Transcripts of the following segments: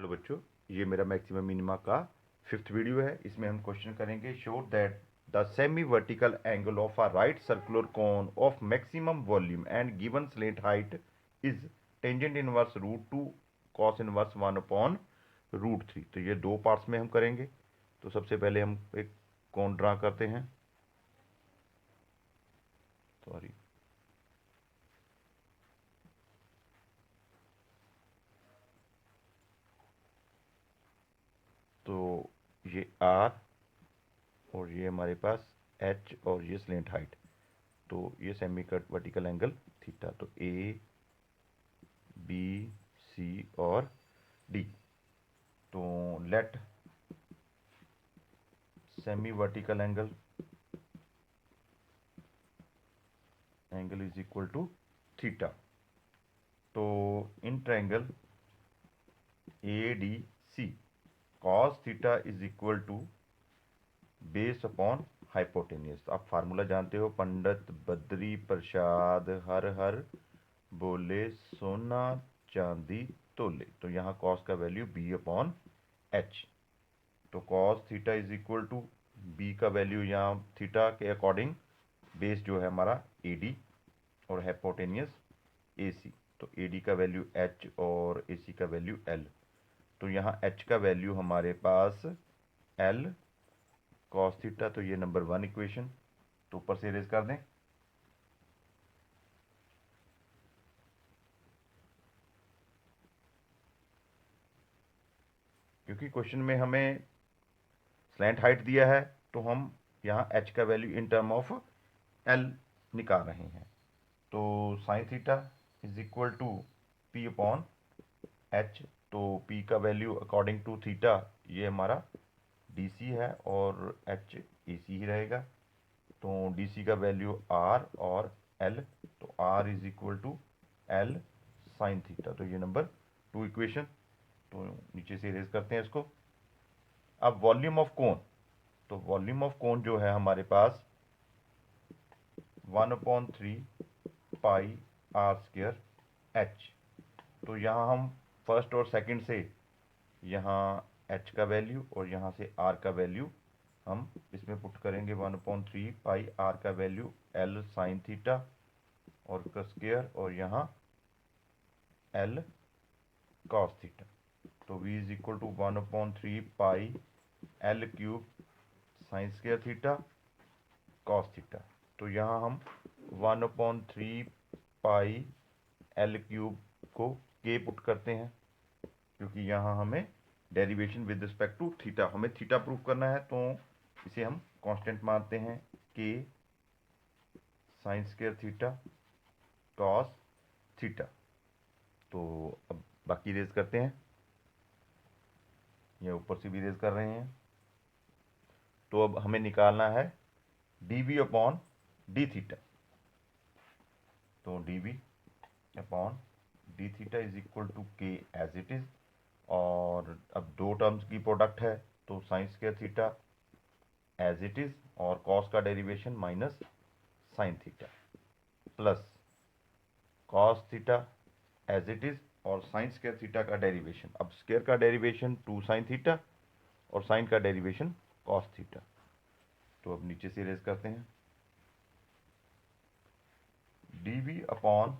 Hello बच्चों, ये मेरा मैक्सिमम मिनिमा का 5th वीडियो है। इसमें हम क्वेश्चन करेंगे show that the semi vertical angle of a right circular cone of maximum volume and given slant height is tangent inverse root two cos inverse 1/√3। तो ये दो पार्ट्स में हम करेंगे। तो सबसे पहले हम एक कोन ड्रा करते हैं। सॉरी, तो ये आर और ये हमारे पास एच और ये स्लेंट हाइट। तो ये semi cut vertical angle theta. तो ए बी सी और डी। तो let semi vertical angle is equal to theta. तो in triangle A D C cos theta is equal to base upon hypotenuse. आप formula जानते हो, पंडित बद्री प्रसाद हर हर बोले सोना चांदी तोले। तो यहाँ कॉस का वैल्यू बी अपॉन एच। तो cos theta is equal to B का वैल्यू यहाँ थीटा के अकॉर्डिंग बेस जो है हमारा ए डी और हाइपोटेनियस ए सी। तो ए डी का वैल्यू एच और ए सी का वैल्यू एल। तो यहाँ एच का वैल्यू हमारे पास एल कॉस थीटा। तो ये नंबर 1 इक्वेशन। तो ऊपर से इरेज कर दें। क्योंकि क्वेश्चन में हमें स्लैंट हाइट दिया है, तो हम यहाँ एच का value in term of L निकाल रहे हैं। तो sine theta is equal to P upon H. तो पी का वैल्यू अकॉर्डिंग टू थीटा ये हमारा डी सी है और एच ए सी ही रहेगा। तो डी सी का वैल्यू आर और एल। तो R is equal to L sine theta. तो ये नंबर 2 इक्वेशन। तो नीचे से इरेज करते हैं इसको। अब वॉल्यूम ऑफ कोन। तो वॉल्यूम ऑफ कोन जो है हमारे पास 1/3 पाई आर स्क्वेयर एच। तो यहाँ हम फर्स्ट और सेकंड से यहाँ एच का वैल्यू और यहाँ से आर का वैल्यू हम इसमें पुट करेंगे। 1/3 पाई आर का वैल्यू एल साइन थीटा और का स्क्वेयर और यहाँ एल कॉस थीटा। तो v is equal to 1/3 pi L cube sine square theta cos theta. तो यहाँ हम 1/3 पाई एल क्यूब को के पुट करते हैं, क्योंकि यहाँ हमें derivation with respect to theta, हमें थीटा प्रूव करना है। तो इसे हम कांस्टेंट मानते हैं K sine square theta cos theta. तो अब बाकी रेज करते हैं, ये ऊपर से भी रेज कर रहे हैं। तो अब हमें निकालना है D B upon D theta. तो D B upon D theta is equal to K as it is. और अब दो टर्म्स की प्रोडक्ट है, तो sine square theta as it is और कॉस का derivation minus sine theta plus cos theta as it is और sine square theta का डेरिवेशन। अब स्क्वायर का डेरिवेशन 2 साइन थीटा और साइन का डेरिवेशन कॉस थीटा। तो अब नीचे से इरेज करते हैं। D B upon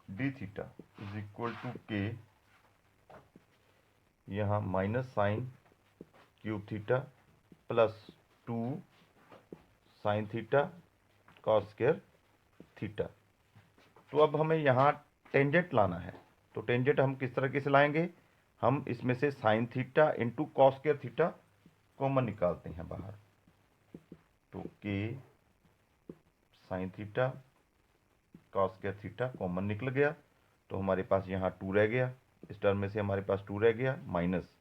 D theta is equal to K, यहाँ minus sine cube theta plus 2 sine theta cos square theta. तो अब हमें यहाँ टेंजेंट लाना है। तो टेंजेंट हम किस तरीके से लाएंगे? हम इसमें से sign theta into cos square theta common निकालते हैं बाहर। तो के sine theta cos square theta common निकल गया। तो हमारे पास यहाँ 2 रह गया, इस टर्म में से हमारे पास 2 रह गया, माइनस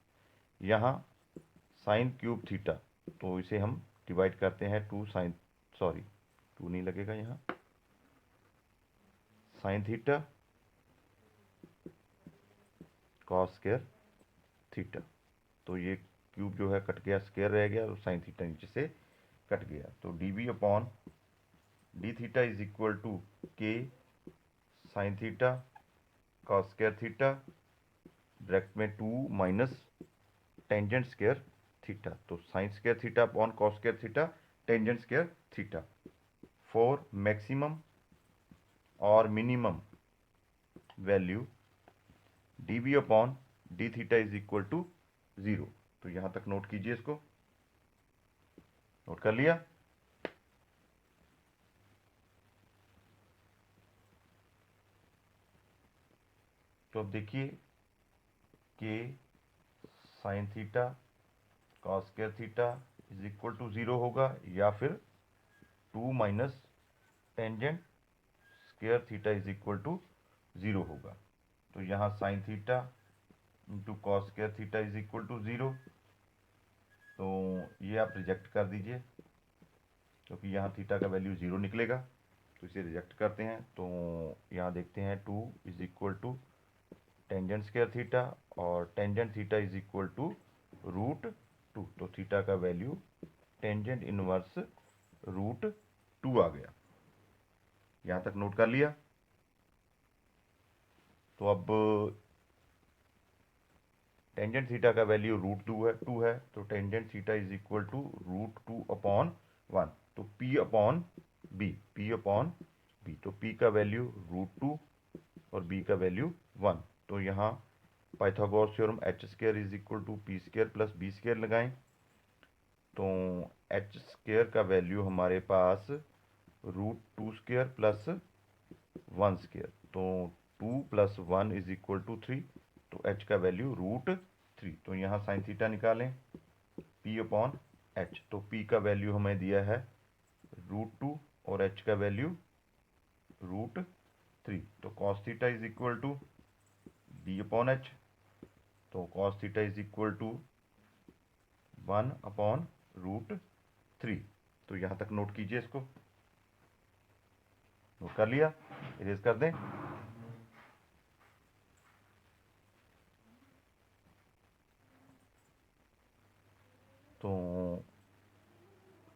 यहाँ साइन क्यूब थीटा। तो इसे हम डिवाइड करते हैं 2 साइन, सॉरी 2 नहीं लगेगा यहाँ, sine theta cos square theta. तो ये क्यूब जो है कट गया, स्क्वायर रह गया, तो साइन थीटा नीचे से कट गया। तो D B upon D theta is equal to K sine theta cos square theta bracket में 2 माइनस टेंजेंट स्क्वायर थीटा, तो sine square theta upon cos square theta tangent square theta for maximum और minimum value D B upon D theta is equal to 0। तो यहां तक note कीजिए, इसको note कर लिया। तो अब देखिए कि sine theta cos square theta is equal to 0 होगा या फिर 2 minus tangent square theta is equal to 0 होगा। तो यहाँ sine theta into cos square theta is equal to 0, तो ये आप रिजेक्ट कर दीजिए क्योंकि यहाँ थीटा का वैल्यू 0 निकलेगा, तो इसे रिजेक्ट करते हैं। तो यहाँ देखते हैं 2 is equal to tangent square theta और tangent theta is equal to √2, तो थीटा का वैल्यू टेंजेंट इनवर्स √2 आ गया। यहाँ तक नोट कर लिया। तो अब टेंजेंट थीटा का वैल्यू √2 है, तो tangent theta is equal to √2 upon 1, तो P अपॉन बी, तो P का वैल्यू √2 और B का वैल्यू 1। तो यहाँ Pythagoras theorem H square is equal to P square plus B square लगाएं, तो एच स्क्वायर का वैल्यू हमारे पास √2 स्क्वायर प्लस 1 स्क्वायर, तो 2 प्लस 1 इज इक्वल टू 3, तो h का वैल्यू √3। तो यहाँ साइन थीटा निकालें p अपॉन h, तो p का वैल्यू हमें दिया है √2 और h का वैल्यू √3, तो cos theta is equal to b upon h, तो cos theta is equal to 1 upon √3। तो यहाँ तक नोट कीजिए, इसको नोट कर लिया, इरेज कर दें। तो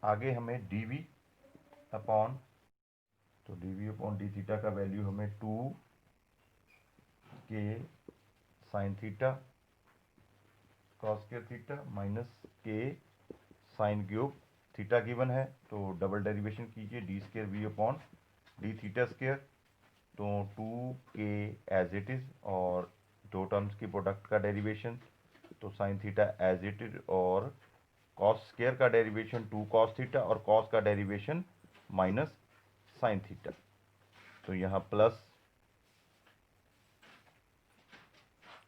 आगे हमें dv अपॉन, तो dv अपॉन डी थीटा का वैल्यू हमें 2 K sine theta cos square theta minus K sine cube theta given है, तो डबल डेरिवेशन कीजिए D square V upon D theta square, तो 2 के एज इट इज़ और दो टर्म्स की प्रोडक्ट का डेरिवेशन, तो sine theta as it is और कॉस स्क्वायर का डेरिवेशन 2 कॉस थीटा और कॉस का डेरिवेशन माइनस साइन थीटा, तो यहाँ प्लस,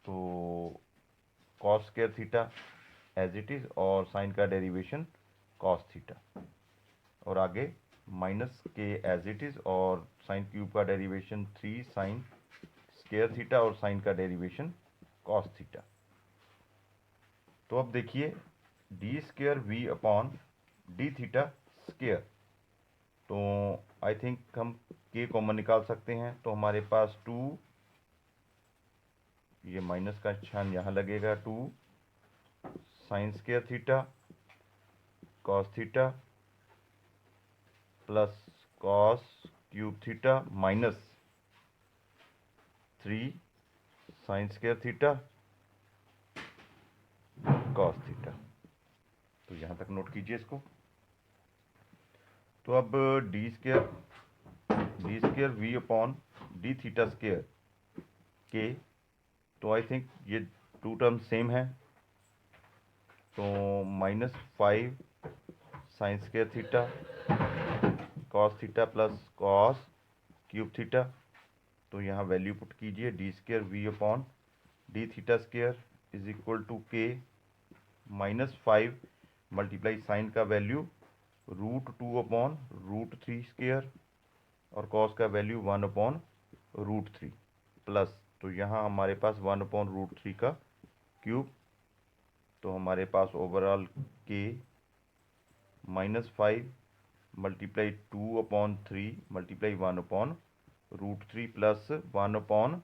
तो cos square theta as it is और साइन का डेरिवेशन कॉस थीटा, और आगे minus K as it is और साइन क्यूब का डेरिवेशन 3 साइन स्क्वायर थीटा और साइन का डेरिवेशन कॉस थीटा। तो अब देखिए D square V upon D theta square, तो आई थिंक हम के कॉमन निकाल सकते हैं, तो हमारे पास 2, ये माइनस का निशान यहाँ लगेगा, 2 sine square theta cos theta plus cos cube theta minus 3 sine square theta cos theta. तो यहाँ तक नोट कीजिए इसको। तो अब D square V upon D theta square K, तो आई थिंक ये टू टर्म सेम है, तो -5 sine square theta cos theta plus cos cube theta, तो यहाँ वैल्यू पुट कीजिए D square V upon D theta square is equal to के -5 multiply sign का value √2 upon √3 square और cos का वैल्यू 1 अपॉन √3 प्लस, तो यहाँ हमारे पास 1 अपॉन √3 का क्यूब, तो हमारे पास ओवरऑल के -5 multiply 2 upon 3 multiply 1 upon √3 plus 1 upon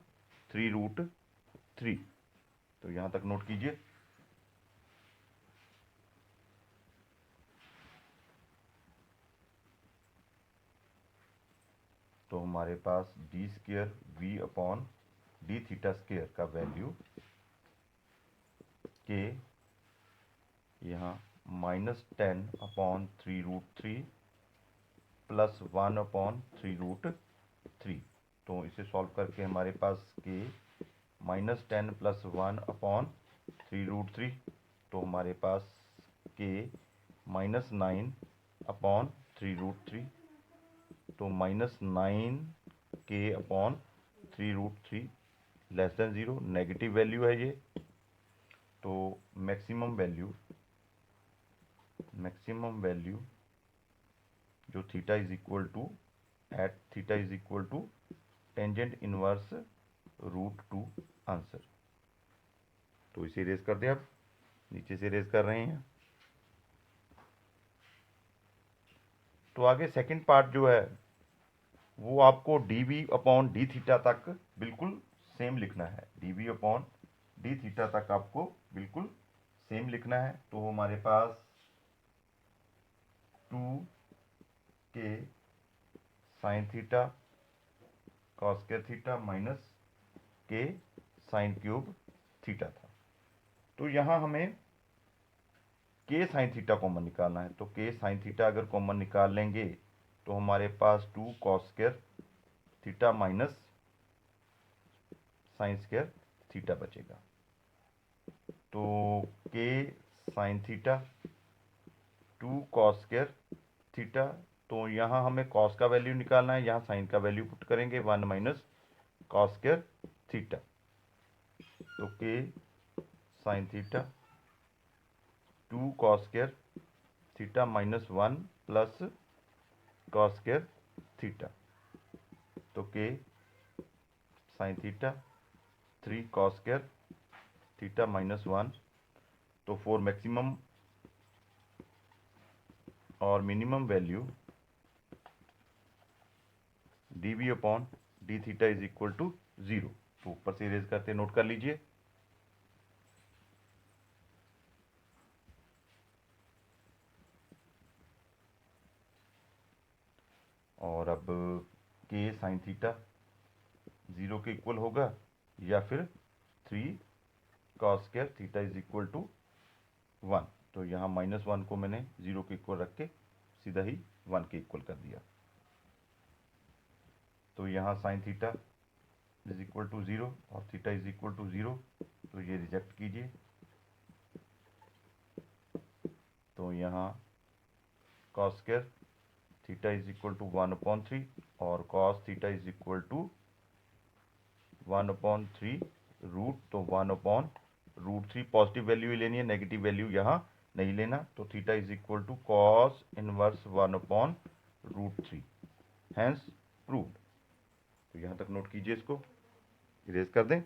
3√3। तो यहाँ तक नोट कीजिए। तो हमारे पास D square V upon D theta square का वैल्यू के यहाँ -10/3√3 प्लस 1/3√3। तो इसे सॉल्व करके हमारे पास के -10 प्लस 1/3√3, तो हमारे पास के -9/3√3, तो -9 K upon 3√3 less than 0, negative value है ये। तो मैक्सिमम वैल्यू जो theta is equal to at theta is equal to tangent inverse √2 answer. तो इसे इरेज कर दें, अब नीचे से इरेज कर रहे हैं। तो आगे सेकंड पार्ट जो है वो आपको dv/d थीटा तक बिल्कुल सेम लिखना है। dv/d थीटा तक आपको बिल्कुल सेम लिखना है। तो हमारे पास 2k sign theta cos square theta minus k sign cube theta था। तो यहाँ हमें k साइन थीटा कॉमन निकालना है। तो k साइन थीटा अगर कॉमन निकाल लेंगे तो हमारे पास 2 cos square theta minus sign square theta बचेगा। तो k sine theta 2 cos square theta, तो यहाँ हमें कॉस का वैल्यू निकालना है, यहाँ साइन का वैल्यू पुट करेंगे 1 माइनस कॉस स्क्वायर थीटा। तो k sine theta 2 cos square theta minus 1 plus cos square theta. तो k sine theta 3 cos square theta minus 1। तो फॉर मैक्सिमम और minimum value dv/d theta is equal to 0। तो ऊपर से erase करते note कर लीजिए। और अब k साइन थीटा 0 के इक्वल होगा या फिर 3 cos square theta is equal to 1। तो यहाँ -1 को मैंने 0 के इक्वल रख के सीधा ही 1 के इक्वल कर दिया। तो यहाँ sine theta is equal to 0 और थीटा इज इक्वल टू 0, तो ये रिजेक्ट कीजिए। तो यहाँ cos square theta is equal to 1/3 और cos theta is equal to 1/3 root, तो 1/√3 पॉजिटिव वैल्यू ही लेनी है, नेगेटिव वैल्यू यहाँ नहीं लेना। तो theta is equal to cos inverse 1/√3 hence proved. तो यहाँ तक नोट कीजिए, इसको इरेज कर दें।